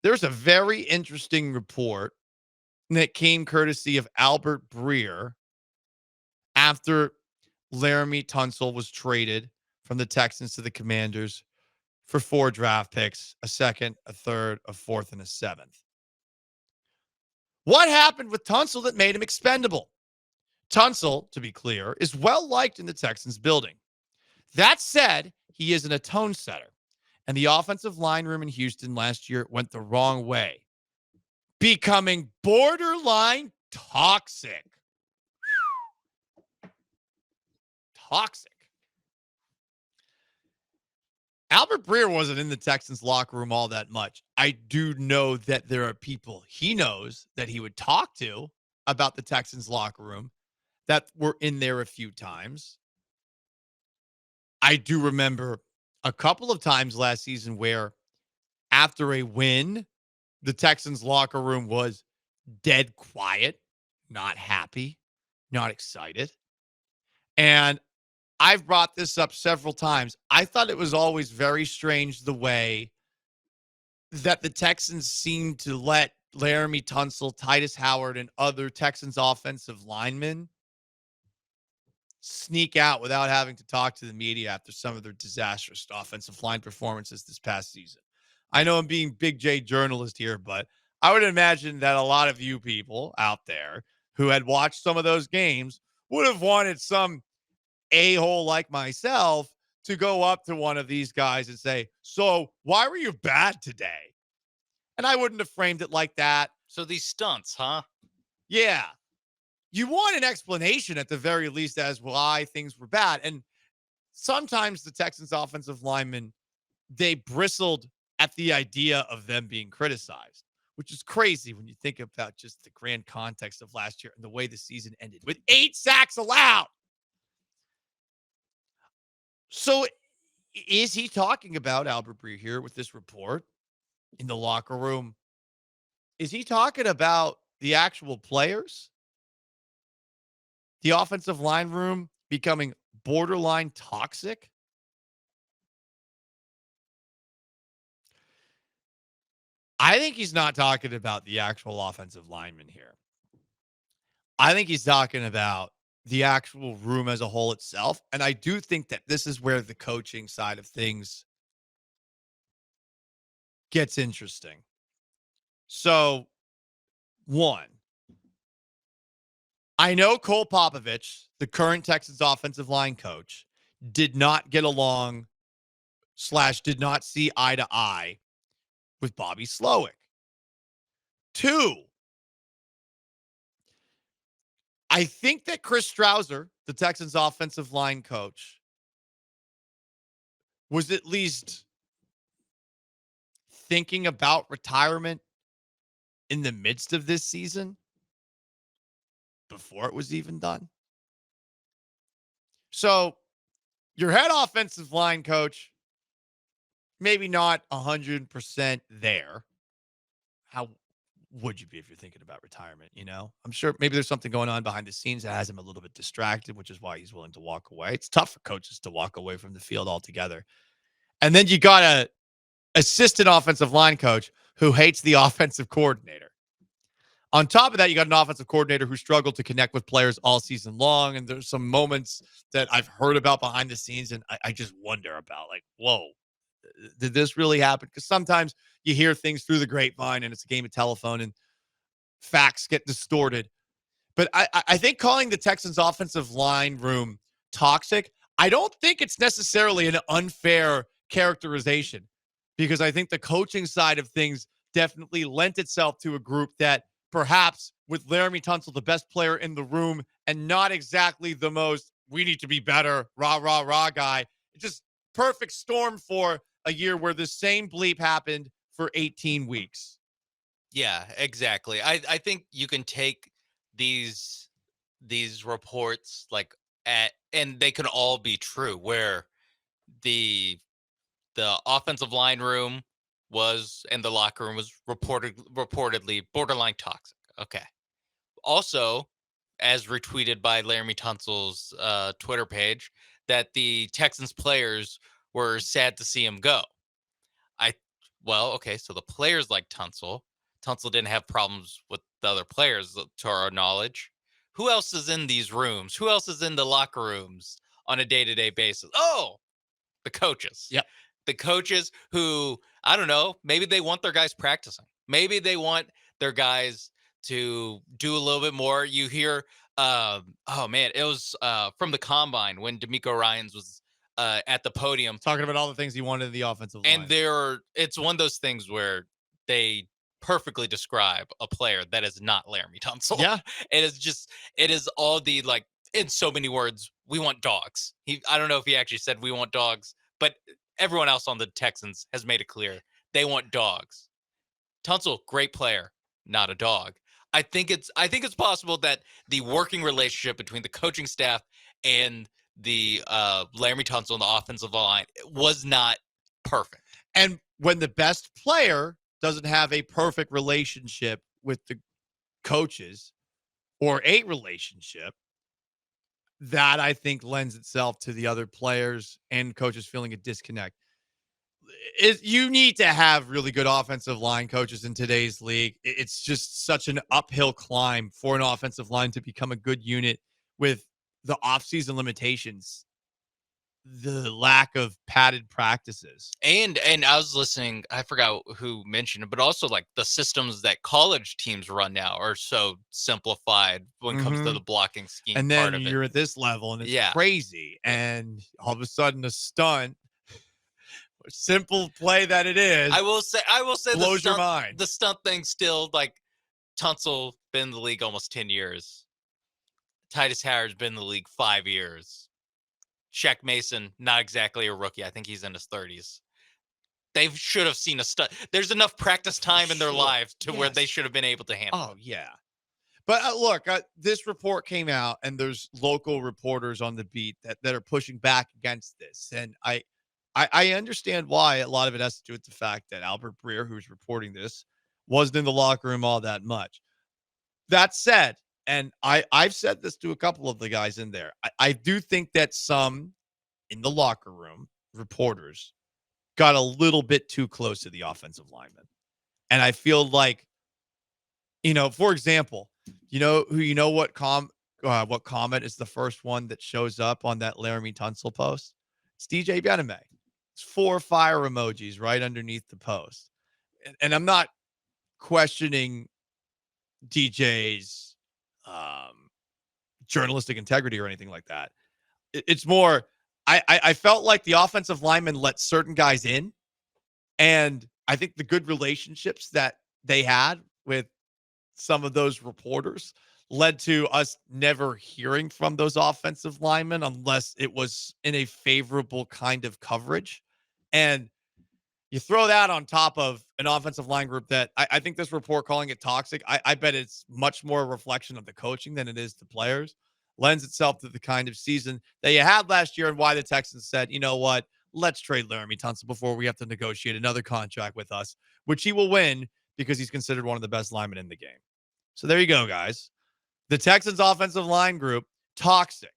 There's a very interesting report that came courtesy of Albert Breer after Laremy Tunsil was traded from the Texans to the Commanders for 4 draft picks, a second, a third, a fourth, and a seventh. What happened with Tunsil that made him expendable? Tunsil, to be clear, is well liked in the Texans building. That said, he isn't a tone setter. And the offensive line room in Houston last year went the wrong way, becoming borderline toxic. Toxic. Albert Breer wasn't in the Texans locker room all that much. I do know that there are people he knows that he would talk to about the Texans locker room that were in there a few times. I do remember a couple of times last season where after a win, the Texans locker room was dead quiet, not happy, not excited. And I've brought this up several times. I thought it was always very strange the way that the Texans seemed to let Laremy Tunsil, Titus Howard, and other Texans offensive linemen sneak out without having to talk to the media after some of their disastrous offensive line performances this past season. I know I'm being big J journalist here, but I would imagine that a lot of you people out there who had watched some of those games would have wanted some a-hole like myself to go up to one of these guys and say, so why were you bad today? And I wouldn't have framed it like that. So these stunts, huh? Yeah. You want an explanation at the very least as why things were bad. And sometimes the Texans offensive linemen, they bristled at the idea of them being criticized, which is crazy when you think about just the grand context of last year and the way the season ended with 8 sacks allowed. So is he talking about Albert Breer here with this report in the locker room? Is he talking about the actual players? The offensive line room becoming borderline toxic? I think he's not talking about the actual offensive lineman here. I think he's talking about the actual room as a whole itself. And I do think that this is where the coaching side of things gets interesting. So, one, I know Cole Popovich, the current Texans offensive line coach, did not get along / did not see eye to eye with Bobby Slowick. 2, I think that Chris Strouser, the Texans offensive line coach, was at least thinking about retirement in the midst of this season before it was even done. So, your head offensive line coach, maybe not 100% there. How would you be if you're thinking about retirement? You know, I'm sure maybe there's something going on behind the scenes that has him a little bit distracted, which is why he's willing to walk away. It's tough for coaches to walk away from the field altogether. And then you got a assistant offensive line coach who hates the offensive coordinator. On top of that, you got an offensive coordinator who struggled to connect with players all season long. And there's some moments that I've heard about behind the scenes, and I just wonder about, like, whoa, did this really happen? Because sometimes you hear things through the grapevine and it's a game of telephone and facts get distorted. But I think calling the Texans offensive line room toxic, I don't think it's necessarily an unfair characterization, because I think the coaching side of things definitely lent itself to a group that perhaps with Laremy Tunsil, the best player in the room and not exactly the most, we need to be better, rah, rah, rah guy. It's just perfect storm for a year where the same bleep happened for 18 weeks. Yeah, exactly. I think you can take these reports like at and they can all be true where the offensive line room was and the locker room was reportedly borderline toxic. Okay. Also, as retweeted by Laremy Tunsil's Twitter page, that the Texans players were sad to see him go. I well, okay, so the players like Tunsil. Tunsil didn't have problems with the other players, to our knowledge. Who else is in these rooms? Who else is in the locker rooms on a day-to-day basis? Oh, the coaches. Yep. The coaches who, I don't know, maybe they want their guys practicing. Maybe they want their guys to do a little bit more. You hear, oh man, it was from the combine when D'Amico Ryans was at the podium, Talking about all the things he wanted in the offensive and line. it's one of those things where they perfectly describe a player that is not Laremy Tunsil. Yeah. It is just, it is all the, like, in so many words, we want dogs. I don't know if he actually said we want dogs, but everyone else on the Texans has made it clear they want dogs. Tunsil, great player, not a dog. I think it's possible that the working relationship between the coaching staff and the Laremy Tunsil and the offensive line was not perfect. And when the best player doesn't have a perfect relationship with the coaches or a relationship, that I think lends itself to the other players and coaches feeling a disconnect. You need to have really good offensive line coaches in today's league. It's just such an uphill climb for an offensive line to become a good unit with the offseason limitations, the lack of padded practices. And I was listening, I forgot who mentioned it, but also like the systems that college teams run now are so simplified when it comes to the blocking scheme And part then of it. you're at this level and it's Yeah. crazy. Eh, And all of a sudden, a stunt, simple play that it is, I will say blows your mind. the stunt thing still, like, Tunsil been in the league almost 10 years. Titus Howard's been in the league 5 years. Shaq Mason, not exactly a rookie. I think he's in his 30s. They should have seen a stunt. There's enough practice time in their Sure. lives to where they Yes. should have been able to handle Oh, it. yeah. But look, this report came out, and there's local reporters on the beat that are pushing back against this. And I understand why. A lot of it has to do with the fact that Albert Breer, who's reporting this, wasn't in the locker room all that much. That said, and I've said this to a couple of the guys in there, I do think that some in the locker room, reporters, got a little bit too close to the offensive lineman. And I feel like, for example, what comment is the first one that shows up on that Laremy Tunsil post? It's DJ Bename. It's 4 fire emojis right underneath the post. And I'm not questioning DJ's journalistic integrity or anything like that. It's more, I felt like the offensive lineman let certain guys in, and I think the good relationships that they had with some of those reporters led to us never hearing from those offensive linemen unless it was in a favorable kind of coverage. And you throw that on top of an offensive line group that I think this report calling it toxic, I bet it's much more a reflection of the coaching than it is the players. Lends itself to the kind of season that you had last year and why the Texans said, you know what, let's trade Laremy Tunsil before we have to negotiate another contract with us, which he will win because he's considered one of the best linemen in the game. So there you go, guys. The Texans offensive line group, toxic.